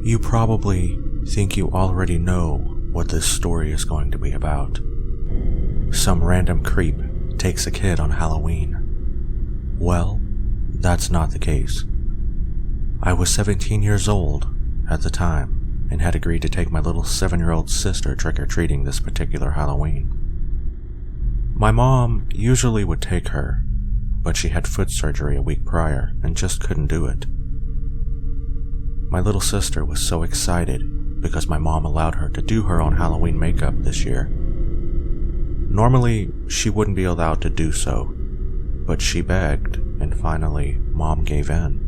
You probably think you already know what this story is going to be about. Some random creep takes a kid on Halloween. Well, that's not the case. I was 17 years old at the time and had agreed to take my little 7-year-old sister trick-or-treating this particular Halloween. My mom usually would take her, but she had foot surgery a week prior and just couldn't do it. My little sister was so excited because my mom allowed her to do her own Halloween makeup this year. Normally, she wouldn't be allowed to do so, but she begged, and finally, Mom gave in.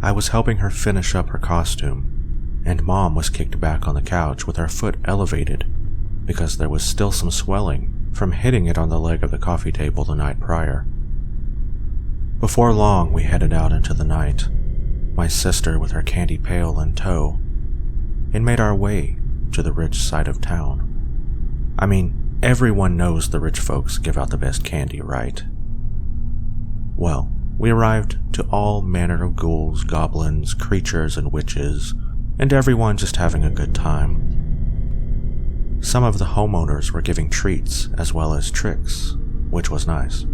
I was helping her finish up her costume, and Mom was kicked back on the couch with her foot elevated because there was still some swelling from hitting it on the leg of the coffee table the night prior. Before long, we headed out into the night, my sister with her candy pail in tow, and made our way to the rich side of town. I mean, everyone knows the rich folks give out the best candy, right? Well, we arrived to all manner of ghouls, goblins, creatures, and witches, and everyone just having a good time. Some of the homeowners were giving treats as well as tricks, which was nice.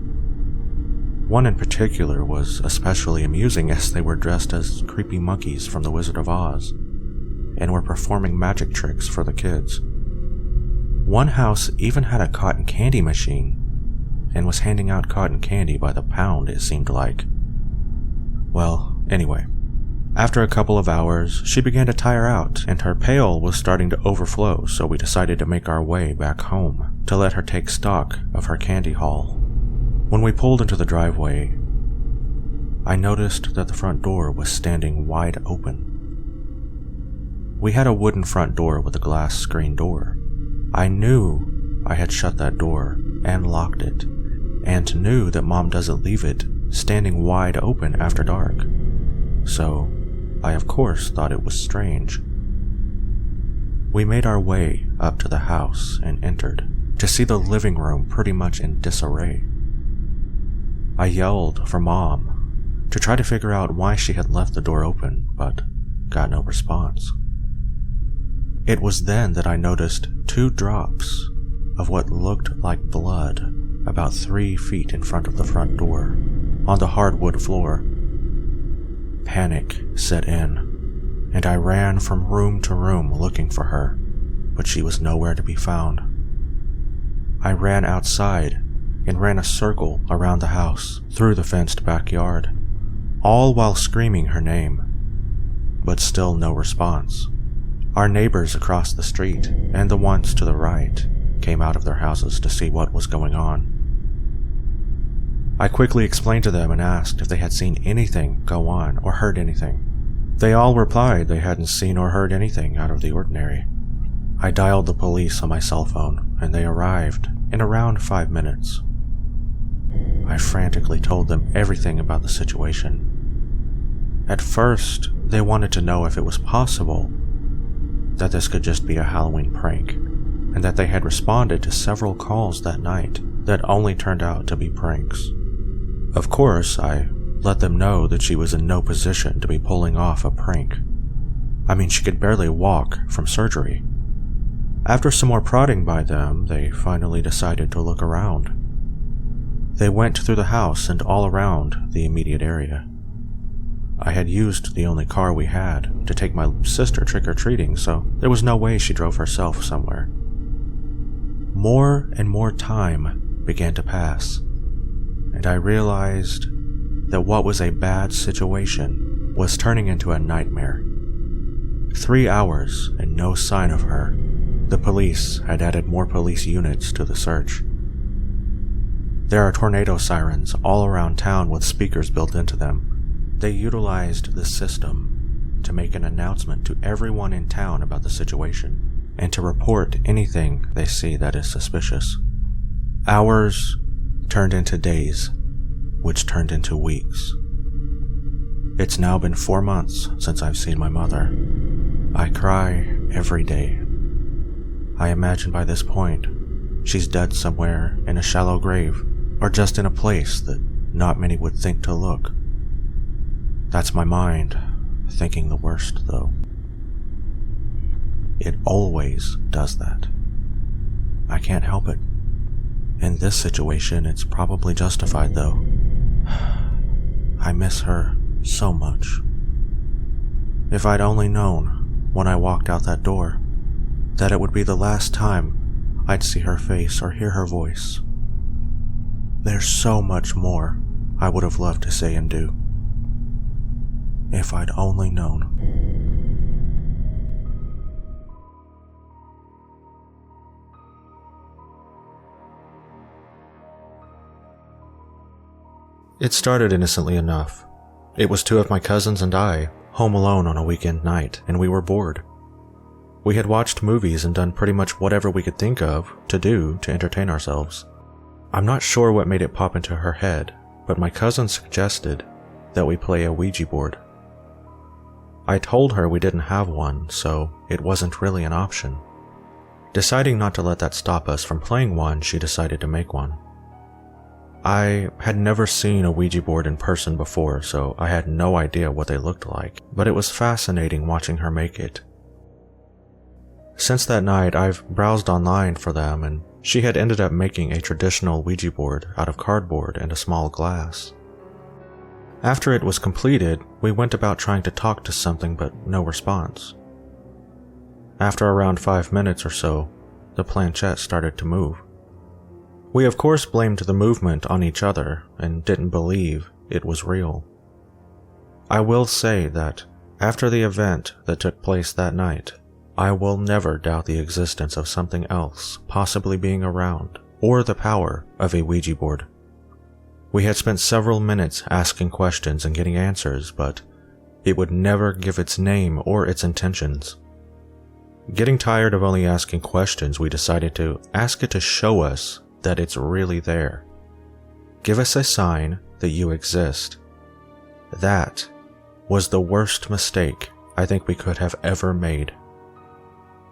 One in particular was especially amusing as they were dressed as creepy monkeys from The Wizard of Oz and were performing magic tricks for the kids. One house even had a cotton candy machine and was handing out cotton candy by the pound, it seemed like. Well, anyway, after a couple of hours, she began to tire out and her pail was starting to overflow, so we decided to make our way back home to let her take stock of her candy haul. When we pulled into the driveway, I noticed that the front door was standing wide open. We had a wooden front door with a glass screen door. I knew I had shut that door and locked it, and knew that Mom doesn't leave it standing wide open after dark. So, I of course thought it was strange. We made our way up to the house and entered to see the living room pretty much in disarray. I yelled for Mom to try to figure out why she had left the door open, but got no response. It was then that I noticed 2 drops of what looked like blood about 3 feet in front of the front door on the hardwood floor. Panic set in, and I ran from room to room looking for her, but she was nowhere to be found. I ran outside and ran a circle around the house through the fenced backyard, all while screaming her name, but still no response. Our neighbors across the street and the ones to the right came out of their houses to see what was going on. I quickly explained to them and asked if they had seen anything go on or heard anything. They all replied they hadn't seen or heard anything out of the ordinary. I dialed the police on my cell phone, and they arrived in around 5 minutes. I frantically told them everything about the situation. At first, they wanted to know if it was possible that this could just be a Halloween prank, and that they had responded to several calls that night that only turned out to be pranks. Of course, I let them know that she was in no position to be pulling off a prank. I mean, she could barely walk from surgery. After some more prodding by them, they finally decided to look around. They went through the house and all around the immediate area. I had used the only car we had to take my sister trick-or-treating, so there was no way she drove herself somewhere. More and more time began to pass, and I realized that what was a bad situation was turning into a nightmare. 3 hours and no sign of her. The police had added more police units to the search. There are tornado sirens all around town with speakers built into them. They utilized the system to make an announcement to everyone in town about the situation and to report anything they see that is suspicious. Hours turned into days, which turned into weeks. It's now been 4 months since I've seen my mother. I cry every day. I imagine by this point, she's dead somewhere in a shallow grave, or just in a place that not many would think to look. That's my mind thinking the worst, though. It always does that. I can't help it. In this situation, it's probably justified, though. I miss her so much. If I'd only known, when I walked out that door, that it would be the last time I'd see her face or hear her voice. There's so much more I would have loved to say and do. If I'd only known. It started innocently enough. It was two of my cousins and I, home alone on a weekend night, and we were bored. We had watched movies and done pretty much whatever we could think of to do to entertain ourselves. I'm not sure what made it pop into her head, but my cousin suggested that we play a Ouija board. I told her we didn't have one, so it wasn't really an option. Deciding not to let that stop us from playing one, she decided to make one. I had never seen a Ouija board in person before, so I had no idea what they looked like, but it was fascinating watching her make it. Since that night, I've browsed online for them, and she had ended up making a traditional Ouija board out of cardboard and a small glass. After it was completed, we went about trying to talk to something, but no response. After around 5 minutes or so, the planchette started to move. We of course blamed the movement on each other and didn't believe it was real. I will say that after the event that took place that night, I will never doubt the existence of something else possibly being around, or the power of a Ouija board. We had spent several minutes asking questions and getting answers, but it would never give its name or its intentions. Getting tired of only asking questions, we decided to ask it to show us that it's really there. Give us a sign that you exist. That was the worst mistake I think we could have ever made.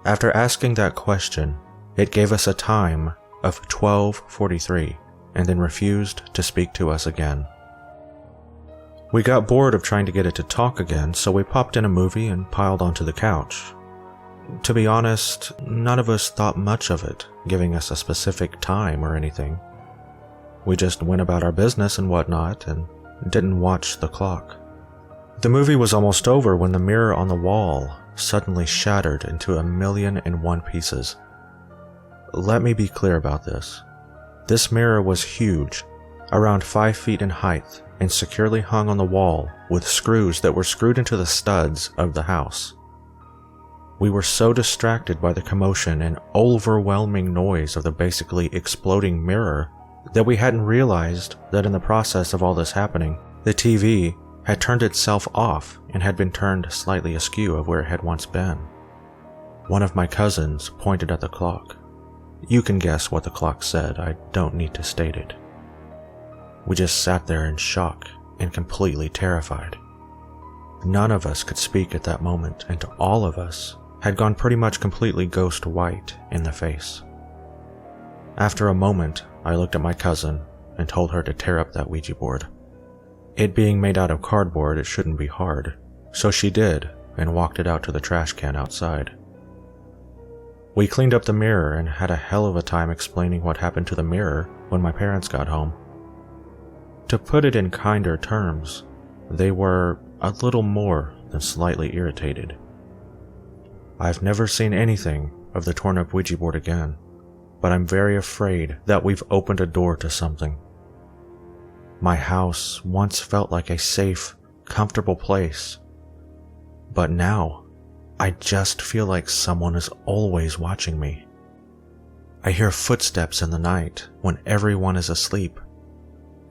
After asking that question, it gave us a time of 12:43 and then refused to speak to us again. We got bored of trying to get it to talk again, so we popped in a movie and piled onto the couch. To be honest, none of us thought much of it, giving us a specific time or anything. We just went about our business and whatnot, and didn't watch the clock. The movie was almost over when the mirror on the wall suddenly shattered into 1,000,001 pieces. Let me be clear about this. This mirror was huge, around 5 feet in height, and securely hung on the wall with screws that were screwed into the studs of the house. We were so distracted by the commotion and overwhelming noise of the basically exploding mirror that we hadn't realized that in the process of all this happening, the TV had turned itself off and had been turned slightly askew of where it had once been. One of my cousins pointed at the clock. You can guess what the clock said, I don't need to state it. We just sat there in shock and completely terrified. None of us could speak at that moment, and all of us had gone pretty much completely ghost white in the face. After a moment, I looked at my cousin and told her to tear up that Ouija board. It being made out of cardboard, it shouldn't be hard, so she did and walked it out to the trash can outside. We cleaned up the mirror and had a hell of a time explaining what happened to the mirror when my parents got home. To put it in kinder terms, they were a little more than slightly irritated. I've never seen anything of the torn up Ouija board again, but I'm very afraid that we've opened a door to something. My house once felt like a safe, comfortable place, but now I just feel like someone is always watching me. I hear footsteps in the night when everyone is asleep,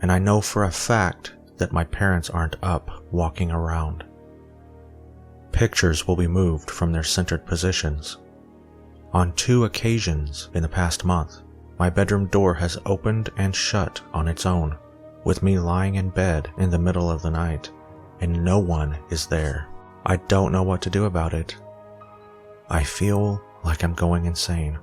and I know for a fact that my parents aren't up walking around. Pictures will be moved from their centered positions. On 2 occasions in the past month, my bedroom door has opened and shut on its own, with me lying in bed in the middle of the night, and no one is there. I don't know what to do about it. I feel like I'm going insane.